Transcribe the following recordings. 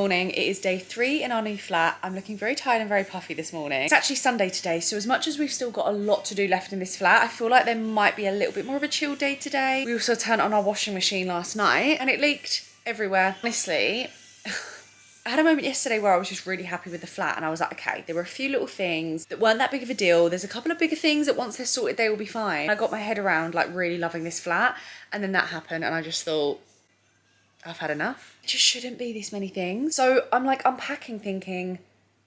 morning. It is day 3 in our new flat. I'm looking very tired and very puffy this morning. It's actually Sunday today, so as much as we've still got a lot to do left in this flat, I feel like there might be a little bit more of a chill day today. We also turned on our washing machine last night and it leaked everywhere. Honestly, I had a moment yesterday where I was just really happy with the flat and I was like, okay, there were a few little things that weren't that big of a deal. There's a couple of bigger things that once they're sorted, they will be fine. I got my head around like really loving this flat, and then that happened and I just thought, I've had enough. It just shouldn't be this many things. So I'm like unpacking thinking,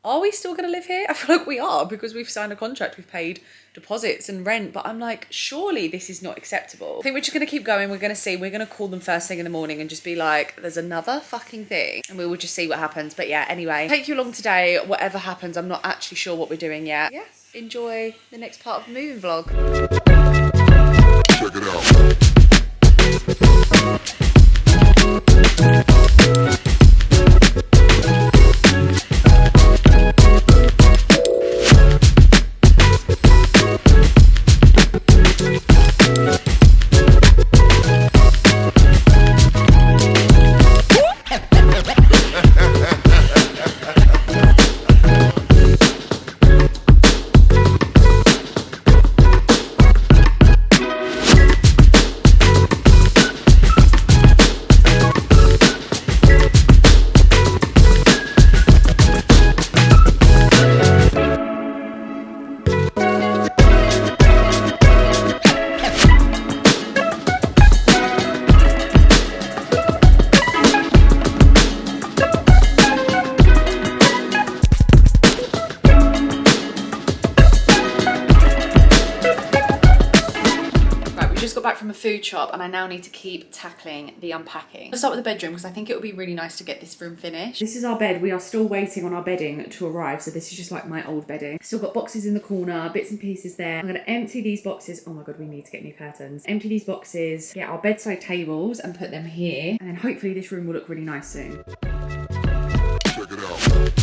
are we still gonna live here? I feel like we are because we've signed a contract, we've paid deposits and rent, but I'm like, surely this is not acceptable. I think we're just gonna keep going. We're gonna see, we're gonna call them first thing in the morning and just be like, there's another fucking thing, and we will just see what happens. But yeah, anyway, take you along today. Whatever happens, I'm not actually sure what we're doing yet. Yeah, enjoy the next part of the moving vlog. Check it out. Back from a food shop and I now need to keep tackling the unpacking. Let's start with the bedroom because I think it would be really nice to get this room finished. This is our bed. We are still waiting on our bedding to arrive, so this is just like my old bedding. Still got boxes in the corner, bits and pieces there. I'm going to empty these boxes. Oh my god, we need to get new curtains. Empty these boxes, get our bedside tables and put them here, and then hopefully this room will look really nice soon. Check it out.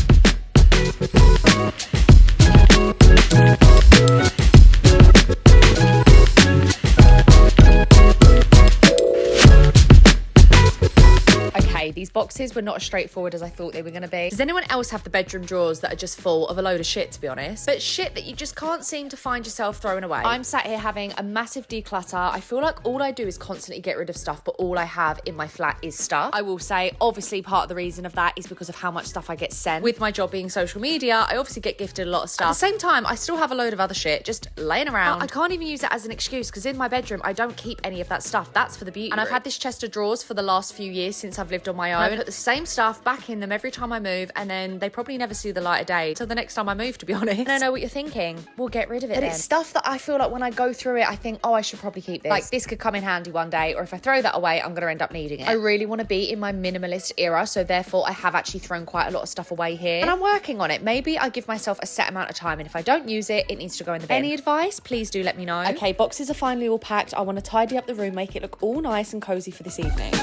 These boxes were not as straightforward as I thought they were going to be. Does anyone else have the bedroom drawers that are just full of a load of shit, to be honest? But shit that you just can't seem to find yourself throwing away. I'm sat here having a massive declutter. I feel like all I do is constantly get rid of stuff, but all I have in my flat is stuff. I will say, obviously, part of the reason of that is because of how much stuff I get sent. With my job being social media, I obviously get gifted a lot of stuff. At the same time, I still have a load of other shit just laying around. But I can't even use it as an excuse because in my bedroom, I don't keep any of that stuff. That's for the beauty room. And I've had this chest of drawers for the last few years since I've lived on my own. I put the same stuff back in them every time I move, and then they probably never see the light of day till the next time I move, to be honest. And I know what you're thinking. We'll get rid of it. But then it's stuff that I feel like when I go through it, I think, oh, I should probably keep this. Like, this could come in handy one day, or if I throw that away, I'm going to end up needing it. I really want to be in my minimalist era, so therefore I have actually thrown quite a lot of stuff away here. And I'm working on it. Maybe I give myself a set amount of time, and if I don't use it, it needs to go in the bin. Any advice? Please do let me know. Okay, boxes are finally all packed. I want to tidy up the room, make it look all nice and cozy for this evening.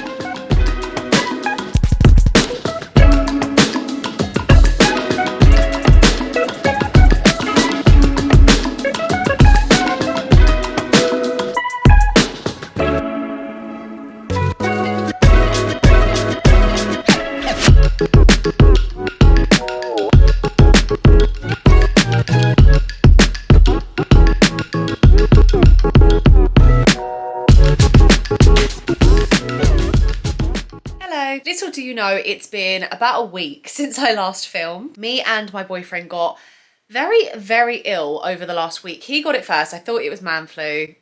Little do you know, it's been about a week since I last filmed. Me and my boyfriend got very, very ill over the last week. He got it first. I thought it was man flu.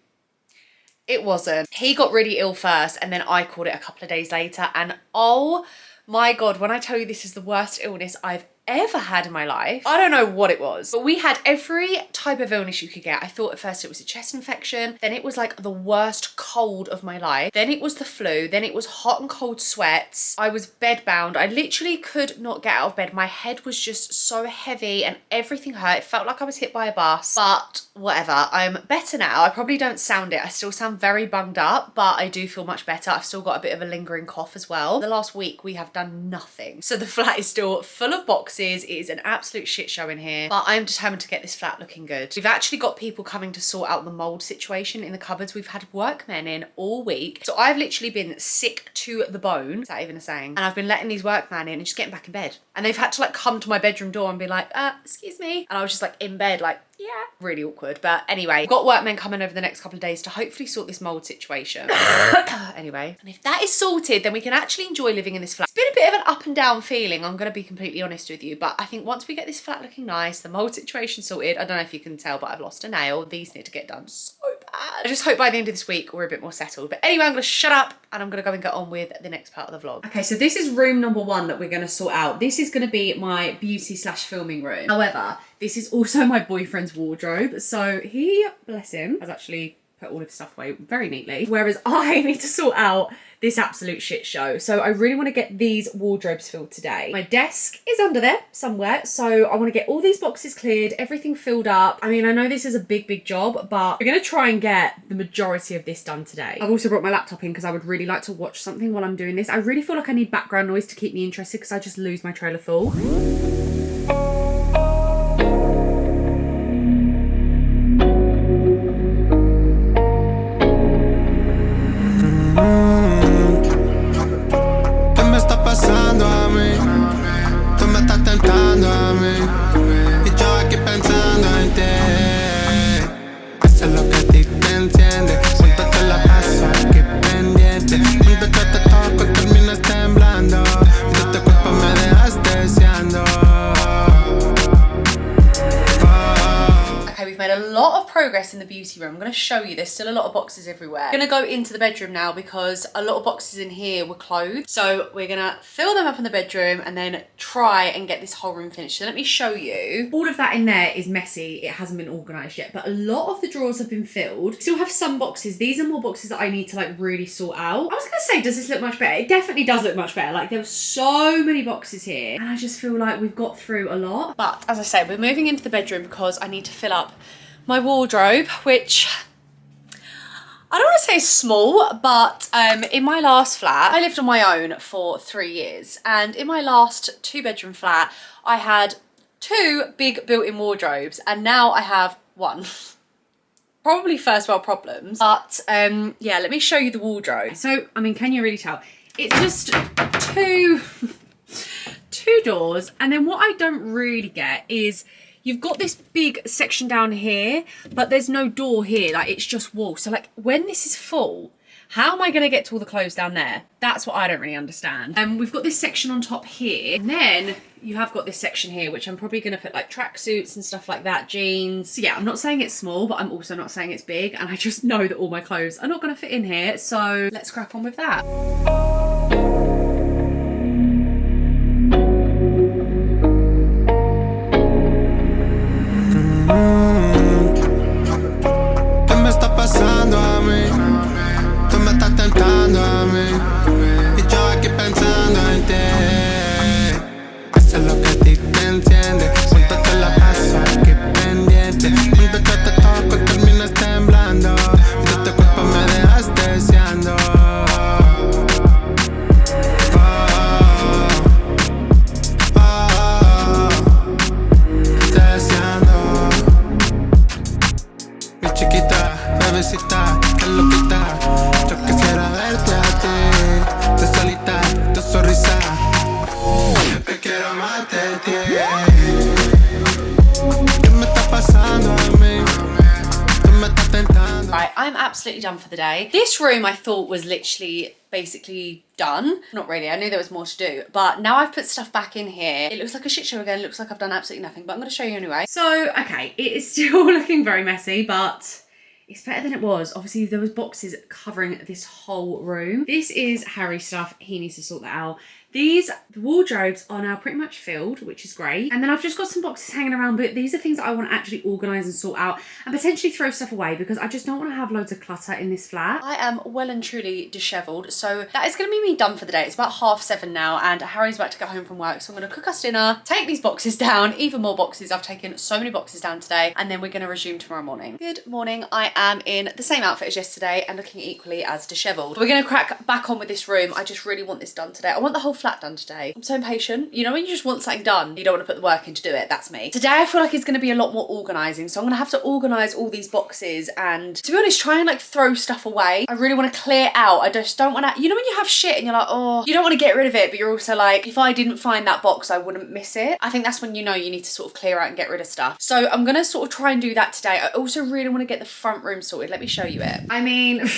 It wasn't. He got really ill first and then I caught it a couple of days later. And oh my God, when I tell you this is the worst illness I've ever had in my life. I don't know what it was, but we had every type of illness you could get. I thought at first it was a chest infection, then it was like the worst cold of my life, then it was the flu, then it was hot and cold sweats. I was bedbound. I literally could not get out of bed. My head was just so heavy and everything hurt. It felt like I was hit by a bus, but whatever. I'm better now. I probably don't sound it. I still sound very bunged up, but I do feel much better. I've still got a bit of a lingering cough as well. The last week we have done nothing. So the flat is still full of boxes boxes. It is an absolute shit show in here, but I'm determined to get this flat looking good. We've actually got people coming to sort out the mold situation in the cupboards. We've had workmen in all week. So I've literally been sick to the bone, is that even a saying? And I've been letting these workmen in and just getting back in bed. And they've had to like come to my bedroom door and be like, excuse me. And I was just like in bed, like, yeah, really awkward. But anyway, we've got workmen coming over the next couple of days to hopefully sort this mold situation. Anyway, and if that is sorted, then we can actually enjoy living in this flat. It's been a bit of an up and down feeling, I'm gonna be completely honest with you, but I think once we get this flat looking nice, the mold situation sorted, I don't know if you can tell, but I've lost a nail. These need to get done so bad. I just hope by the end of this week we're a bit more settled. But anyway, I'm gonna shut up and I'm gonna go and get on with the next part of the vlog. Okay, so this is room number 1 that we're gonna sort out. This is gonna be my beauty / filming room. However, this is also my boyfriend's wardrobe. So he, bless him, has actually put all of his stuff away very neatly. Whereas I need to sort out this absolute shit show. So I really want to get these wardrobes filled today. My desk is under there somewhere. So I want to get all these boxes cleared, everything filled up. I mean, I know this is a big job, but we're going to try and get the majority of this done today. I've also brought my laptop in because I would really like to watch something while I'm doing this. I really feel like I need background noise to keep me interested because I just lose my trail of thought. Progress in the beauty room. I'm going to show you, there's still a lot of boxes everywhere. I'm going to go into the bedroom now because a lot of boxes in here were clothes, so we're going to fill them up in the bedroom and then try and get this whole room finished. So let me show you. All of that in there is messy, it hasn't been organised yet, but a lot of the drawers have been filled. Still have some boxes. These are more boxes that I need to like really sort out. I was going to say, does this look much better? It definitely does look much better. Like there were so many boxes here and I just feel like we've got through a lot. But as I said, we're moving into the bedroom because I need to fill up my wardrobe, which I don't want to say is small, but in my last flat, I lived on my own for 3 years. And in my last 2-bedroom flat, I had 2 big built-in wardrobes and now I have 1. Probably first world problems, but yeah, let me show you the wardrobe. So, I mean, can you really tell? It's just two doors. And then what I don't really get is you've got this big section down here, but there's no door here, like it's just wall. So like when this is full, how am I gonna get to all the clothes down there? That's what I don't really understand. We've got this section on top here, and then you have got this section here, which I'm probably gonna put like tracksuits and stuff like that, jeans. So yeah, I'm not saying it's small, but I'm also not saying it's big, and I just know that all my clothes are not gonna fit in here, so let's crack on with that. Right, I'm absolutely done for the day. This room I thought was literally basically done. Not really, I knew there was more to do, but now I've put stuff back in here. It looks like a shit show again. It looks like I've done absolutely nothing, but I'm going to show you anyway. So, okay, it is still looking very messy, but it's better than it was. Obviously, there was boxes covering this whole room. This is Harry's stuff. He needs to sort that out. The wardrobes are now pretty much filled, which is great. And then I've just got some boxes hanging around, but these are things that I want to actually organise and sort out and potentially throw stuff away because I just don't want to have loads of clutter in this flat. I am well and truly dishevelled, so that is going to be me done for the day. It's about 7:30 now and Harry's about to get home from work, so I'm going to cook us dinner, take these boxes down, even more boxes. I've taken so many boxes down today, and then we're going to resume tomorrow morning. Good morning. I am in the same outfit as yesterday and looking equally as dishevelled. We're going to crack back on with this room. I just really want this done today. I want the whole flat flat done today. I'm so impatient. You know when you just want something done, you don't want to put the work in to do it? That's me. Today I feel like it's going to be a lot more organising, so I'm going to have to organise all these boxes and, to be honest, try and like throw stuff away. I really want to clear out. I just don't want to, you know when you have shit and you're like, oh, you don't want to get rid of it, but you're also like, if I didn't find that box, I wouldn't miss it. I think that's when you know you need to sort of clear out and get rid of stuff. So I'm going to sort of try and do that today. I also really want to get the front room sorted. Let me show you it. I mean...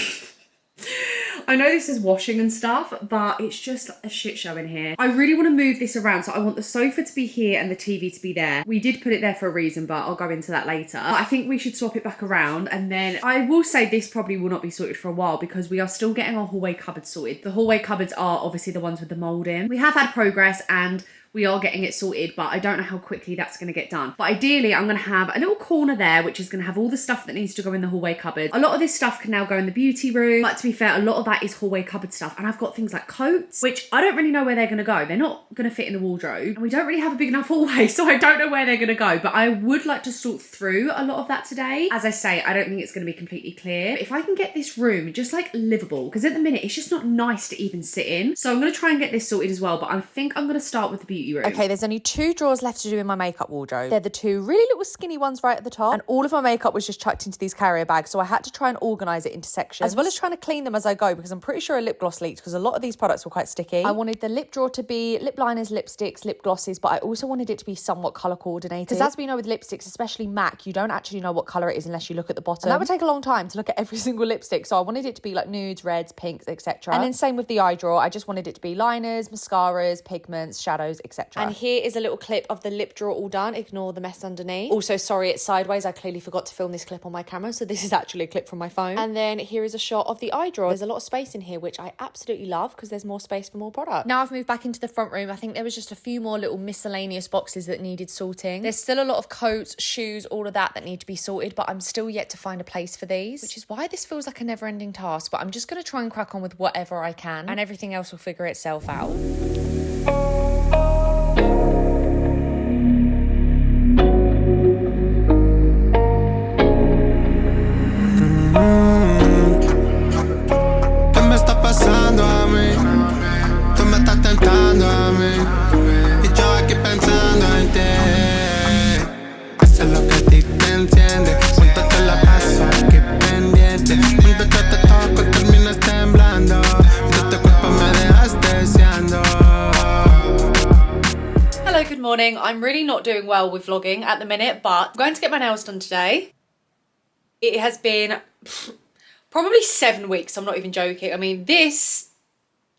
I know this is washing and stuff, but it's just a shit show in here. I really want to move this around. So I want the sofa to be here and the TV to be there. We did put it there for a reason, but I'll go into that later. But I think we should swap it back around. And then I will say this probably will not be sorted for a while because we are still getting our hallway cupboards sorted. The hallway cupboards are obviously the ones with the mold in. We have had progress and we are getting it sorted, but I don't know how quickly that's going to get done. But ideally, I'm going to have a little corner there, which is going to have all the stuff that needs to go in the hallway cupboard. A lot of this stuff can now go in the beauty room, but to be fair, a lot of that is hallway cupboard stuff. And I've got things like coats, which I don't really know where they're going to go. They're not going to fit in the wardrobe. And we don't really have a big enough hallway, so I don't know where they're going to go. But I would like to sort through a lot of that today. As I say, I don't think it's going to be completely clear. But if I can get this room just like livable, because at the minute, it's just not nice to even sit in. So I'm going to try and get this sorted as well. But I think I'm going to start with the beauty room. Okay, there's only 2 drawers left to do in my makeup wardrobe. They're the 2 really little skinny ones right at the top, and all of my makeup was just chucked into these carrier bags, so I had to try and organise it into sections, as well as trying to clean them as I go, because I'm pretty sure a lip gloss leaked because a lot of these products were quite sticky. I wanted the lip drawer to be lip liners, lipsticks, lip glosses, but I also wanted it to be somewhat colour coordinated, because as we know with lipsticks, especially MAC, you don't actually know what colour it is unless you look at the bottom. And that would take a long time to look at every single lipstick, so I wanted it to be like nudes, reds, pinks, etc. And then same with the eye drawer, I just wanted it to be liners, mascaras, pigments, shadows, etc. And here is a little clip of the lip drawer all done. Ignore the mess underneath. Also, sorry, it's sideways. I clearly forgot to film this clip on my camera, so this is actually a clip from my phone. And then here is a shot of the eye drawer. There's a lot of space in here, which I absolutely love because there's more space for more product. Now I've moved back into the front room. I think there was just a few more little miscellaneous boxes that needed sorting. There's still a lot of coats, shoes, all of that need to be sorted, but I'm still yet to find a place for these, which is why this feels like a never-ending task. But I'm just going to try and crack on with whatever I can, and everything else will figure itself out. I'm really not doing well with vlogging at the minute, but I'm going to get my nails done today. It has been probably 7 weeks, I'm not even joking. I mean, this,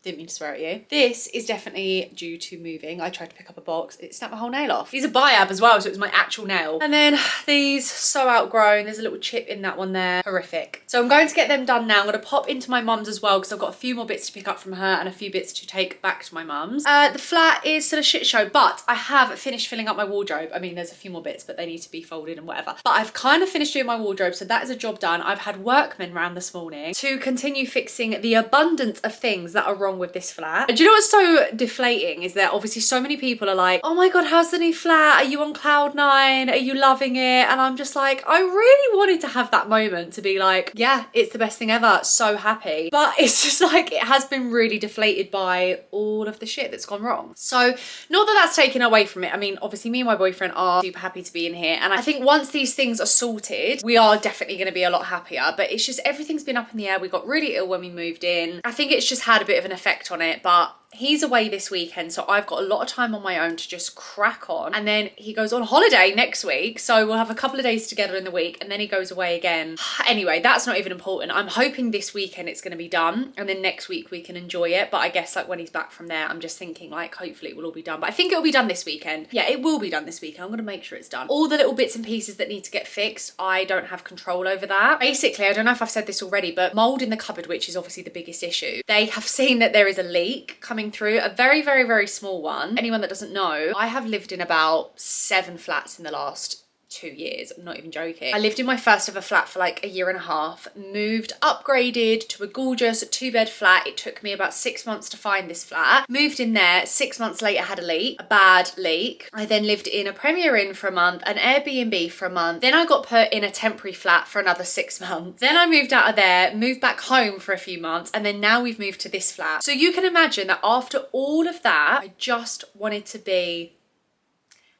didn't mean to swear at you. This is definitely due to moving. I tried to pick up a box, it snapped my whole nail off. These are biab as well, so it was my actual nail. And then these, so outgrown. There's a little chip in that one there. Horrific. So I'm going to get them done now. I'm going to pop into my mum's as well because I've got a few more bits to pick up from her and a few bits to take back to my mum's. The flat is still a shit show, but I have finished filling up my wardrobe. I mean, there's a few more bits, but they need to be folded and whatever. But I've kind of finished doing my wardrobe, so that is a job done. I've had workmen round this morning to continue fixing the abundance of things that are wrong with this flat. Do you know what's so deflating is that obviously so many people are like, oh my god, how's the new flat? Are you on cloud 9? Are you loving it? And I'm just like, I really wanted to have that moment to be like, yeah, it's the best thing ever, so happy. But it's just like, it has been really deflated by all of the shit that's gone wrong. So not that that's taken away from it. I mean, obviously me and my boyfriend are super happy to be in here, and I think once these things are sorted, we are definitely going to be a lot happier. But it's just, everything's been up in the air. We got really ill when we moved in. I think it's just had a bit of an effect on it, but he's away this weekend, so I've got a lot of time on my own to just crack on. And then he goes on holiday next week, so we'll have a couple of days together in the week, and then he goes away again. Anyway, that's not even important. I'm hoping this weekend it's going to be done, and then next week we can enjoy it. But I guess like when he's back from there, I'm just thinking like hopefully it will all be done. But I think it'll be done this weekend. Yeah, it will be done this weekend. I'm going to make sure it's done. All the little bits and pieces that need to get fixed, I don't have control over that. Basically, I don't know if I've said this already, but mold in the cupboard, which is obviously the biggest issue, they have seen that there is a leak coming through, a very, very, very small one. Anyone that doesn't know, I have lived in about 7 flats in the last 2 years. I'm not even joking. I lived in my first ever flat for like a year and a half, moved, upgraded to a gorgeous 2-bed flat. It took me about 6 months to find this flat. Moved in there, 6 months later had a leak, a bad leak. I then lived in a Premier Inn for a month, an Airbnb for a month. Then I got put in a temporary flat for another 6 months. Then I moved out of there, moved back home for a few months, and then now we've moved to this flat. So you can imagine that after all of that, I just wanted to be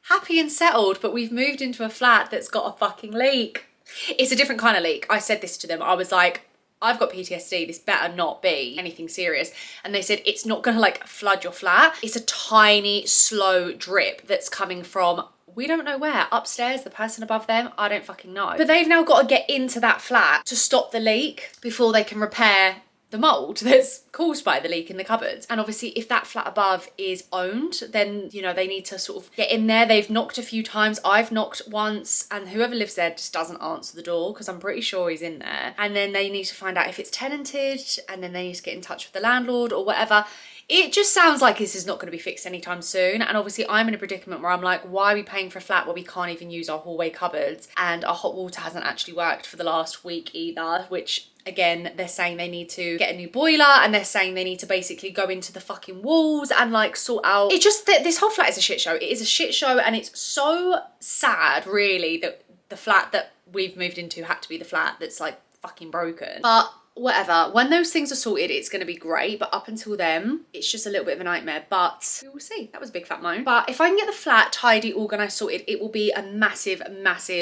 happy and settled, but we've moved into a flat that's got a fucking leak. It's a different kind of leak. I said this to them. I was like, I've got PTSD, this better not be anything serious. And they said, it's not gonna like flood your flat. It's a tiny, slow drip that's coming from, we don't know where, upstairs, the person above them, I don't fucking know. But they've now got to get into that flat to stop the leak before they can repair the mold that's caused by the leak in the cupboards. And obviously if that flat above is owned, then, you know, they need to sort of get in there. They've knocked a few times, I've knocked once, and whoever lives there just doesn't answer the door because I'm pretty sure he's in there. And then they need to find out if it's tenanted, and then they need to get in touch with the landlord or whatever. It just sounds like this is not going to be fixed anytime soon. And obviously I'm in a predicament where I'm like, why are we paying for a flat where we can't even use our hallway cupboards? And our hot water hasn't actually worked for the last week either, which again, they're saying they need to get a new boiler, and they're saying they need to basically go into the fucking walls and like sort out. It's just that this whole flat is a shit show. It is a shit show, and it's so sad really that the flat that we've moved into had to be the flat that's like fucking broken. But whatever, when those things are sorted, it's going to be great, but up until then it's just a little bit of a nightmare. But we will see. That was a big fat moan. But if I can get the flat tidy, organised, sorted, it will be a massive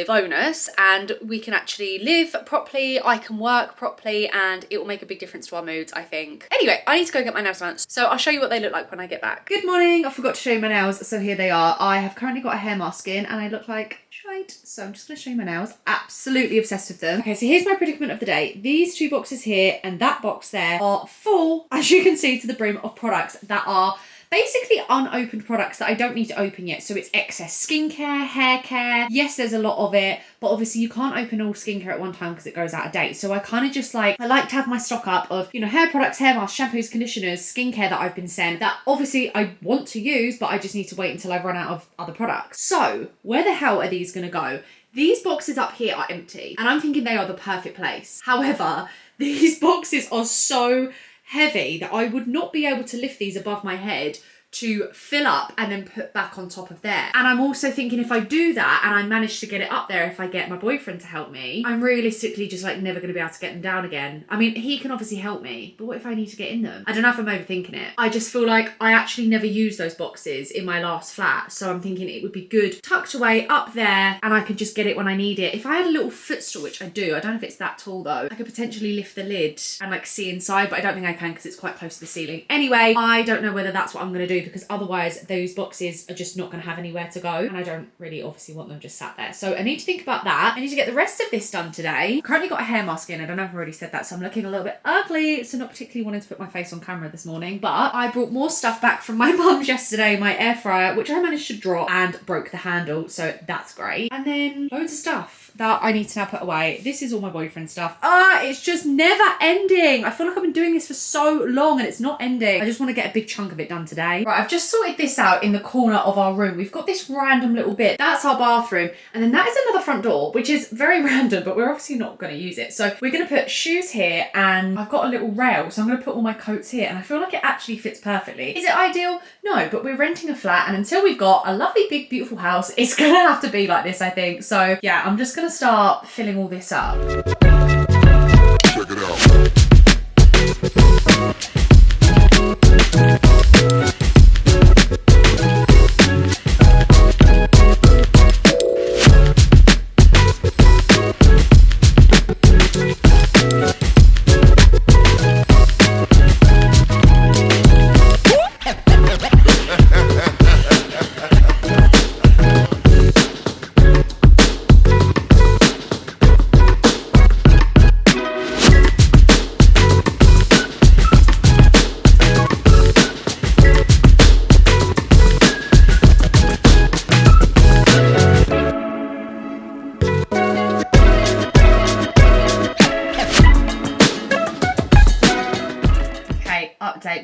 bonus, and we can actually live properly, I can work properly, and it will make a big difference to our moods, I think. Anyway, I need to go get my nails done, so I'll show you what they look like when I get back. Good morning. I forgot to show you my nails, so here they are. I have currently got a hair mask in and I look like shite, so I'm just going to show you my nails. Absolutely obsessed with them. Okay, so here's my predicament of the day. These 2 boxes here and that box there are full, as you can see, to the brim of products that are basically unopened products that I don't need to open yet. So it's excess skincare, hair care. Yes, there's a lot of it, but obviously you can't open all skincare at one time because it goes out of date. So I kind of just like, I like to have my stock up of, you know, hair products, hair masks, shampoos, conditioners, skincare that I've been sent that obviously I want to use, but I just need to wait until I run out of other products. So where the hell are these gonna go? These boxes up here are empty, and I'm thinking they are the perfect place. However, these boxes are so heavy that I would not be able to lift these above my head to fill up and then put back on top of there. And I'm also thinking if I do that and I manage to get it up there, if I get my boyfriend to help me, I'm realistically just like never going to be able to get them down again. I mean, he can obviously help me, but what if I need to get in them? I don't know if I'm overthinking it. I just feel like I actually never used those boxes in my last flat, so I'm thinking it would be good tucked away up there and I could just get it when I need it. If I had a little footstool, which I do, I don't know if it's that tall though, I could potentially lift the lid and like see inside, but I don't think I can because it's quite close to the ceiling. Anyway, I don't know whether that's what I'm going to do, because otherwise those boxes are just not going to have anywhere to go, and I don't really obviously want them just sat there. So I need to think about that. I need to get the rest of this done today. I've currently got a hair mask in. I don't know if I've already said that, so I'm looking a little bit ugly, so not particularly wanting to put my face on camera this morning. But I brought more stuff back from my mum's yesterday, my air fryer, which I managed to drop and broke the handle, so that's great. And then loads of stuff that I need to now put away. This is all my boyfriend stuff. It's just never ending. I feel like I've been doing this for so long and it's not ending. I just want to get a big chunk of it done today. Right, I've just sorted this out in the corner of our room. We've got this random little bit. That's our bathroom. And then that is another front door, which is very random, but we're obviously not going to use it. So we're going to put shoes here, and I've got a little rail, so I'm going to put all my coats here, and I feel like it actually fits perfectly. Is it ideal? No, but we're renting a flat, and until we've got a lovely, big, beautiful house, it's going to have to be like this, I think. So yeah, I'm just going to start filling all this up. Check it out.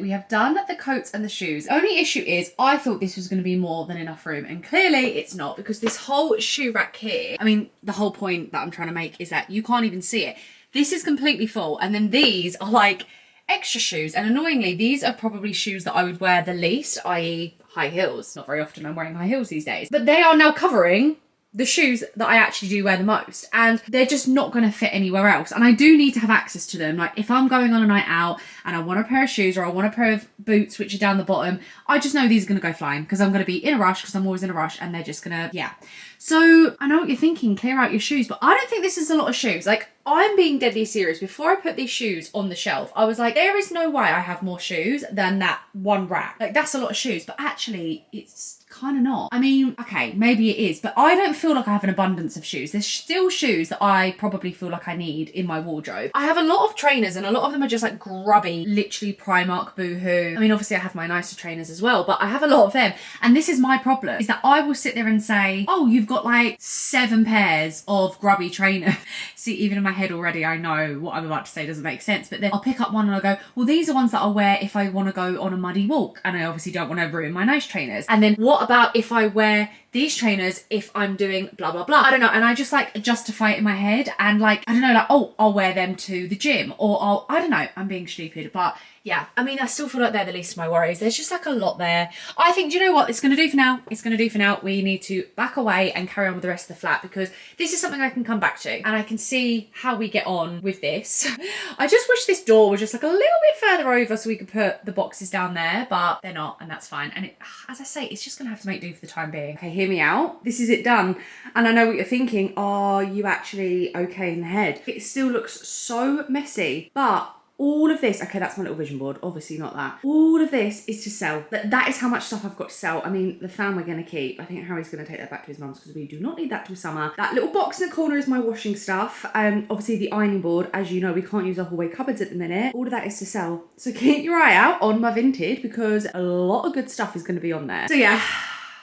we have done the coats and the shoes. Only issue is I thought this was going to be more than enough room, and clearly it's not, because this whole shoe rack here, I mean, the whole point that I'm trying to make is that you can't even see it. This is completely full, and then these are like extra shoes, and annoyingly these are probably shoes that I would wear the least, i.e. high heels. Not very often I'm wearing high heels these days, but they are now covering the shoes that I actually do wear the most, and they're just not going to fit anywhere else, and I do need to have access to them. Like if I'm going on a night out and I want a pair of shoes, or I want a pair of boots which are down the bottom, I just know these are going to go flying, because I'm going to be in a rush, because I'm always in a rush, and they're just gonna, yeah. So I know what you're thinking, clear out your shoes, but I don't think this is a lot of shoes. Like, I'm being deadly serious. Before I put these shoes on the shelf, I was like, there is no way I have more shoes than that one rack. Like, that's a lot of shoes, but actually it's kind of not. I mean, okay, maybe it is, but I don't feel like I have an abundance of shoes. There's still shoes that I probably feel like I need in my wardrobe. I have a lot of trainers, and a lot of them are just like grubby, literally Primark, Boohoo. I mean, obviously I have my nicer trainers as well, but I have a lot of them. And this is my problem, is that I will sit there and say, oh, you've got like 7 pairs of grubby trainers. See, even in my head already, I know what I'm about to say doesn't make sense, but then I'll pick up one and I'll go, well, these are ones that I'll wear if I want to go on a muddy walk, and I obviously don't want to ruin my nice trainers. And then what about if I wear these trainers if I'm doing blah blah blah? I don't know, and I just like justify it in my head, and like, I don't know, like, oh, I'll wear them to the gym, or I don't know, I'm being stupid, but yeah, I mean, I still feel like they're the least of my worries. There's just like a lot there. I think, do you know what it's going to do for now? It's going to do for now. We need to back away and carry on with the rest of the flat, because this is something I can come back to, and I can see how we get on with this. I just wish this door was just like a little bit further over so we could put the boxes down there, but they're not, and that's fine. And it, as I say, it's just going to have to make do for the time being. Okay, hear me out. This is it done. And I know what you're thinking. Are you actually okay in the head? It still looks so messy, but all of this, okay, that's my little vision board, obviously not that. All of this is to sell. That is how much stuff I've got to sell. I mean, the fan we're going to keep. I think Harry's going to take that back to his mum's, because we do not need that till summer. That little box in the corner is my washing stuff. Obviously the ironing board, as you know, we can't use our hallway cupboards at the minute. All of that is to sell. So keep your eye out on my Vinted, because a lot of good stuff is going to be on there. So yeah.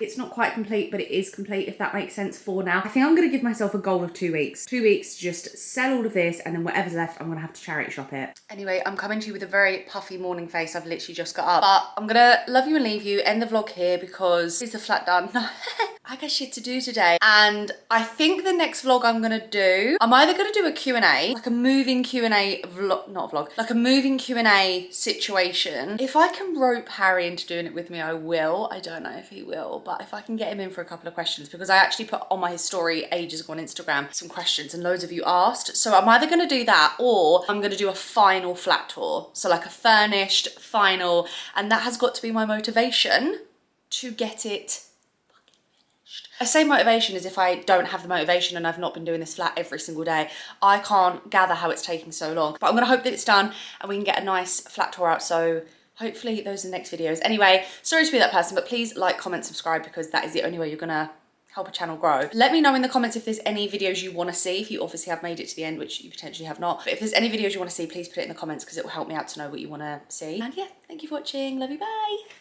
It's not quite complete, but it is complete, if that makes sense for now. I think I'm going to give myself a goal of 2 weeks. 2 weeks to just sell all of this, and then whatever's left, I'm going to have to charity shop it. Anyway, I'm coming to you with a very puffy morning face. I've literally just got up. But I'm going to love you and leave you, end the vlog here, because is the flat done? No. I got shit to do today. And I think the next vlog I'm going to do, I'm either going to do a Q&A, like a moving Q&A vlog, not vlog, like a moving Q&A situation. If I can rope Harry into doing it with me, I will. I don't know if he will, but if I can get him in for a couple of questions, because I actually put on my story ages ago on Instagram some questions, and loads of you asked. So I'm either going to do that, or I'm going to do a final flat tour. So like a furnished final, and that has got to be my motivation to get it. I say motivation as if I don't have the motivation and I've not been doing this flat every single day. I can't gather how it's taking so long, but I'm going to hope that it's done and we can get a nice flat tour out. So hopefully those are the next videos. Anyway, sorry to be that person, but please like, comment, subscribe, because that is the only way you're going to help a channel grow. Let me know in the comments if there's any videos you want to see, if you obviously have made it to the end, which you potentially have not. But if there's any videos you want to see, please put it in the comments, because it will help me out to know what you want to see. And yeah, thank you for watching. Love you, bye.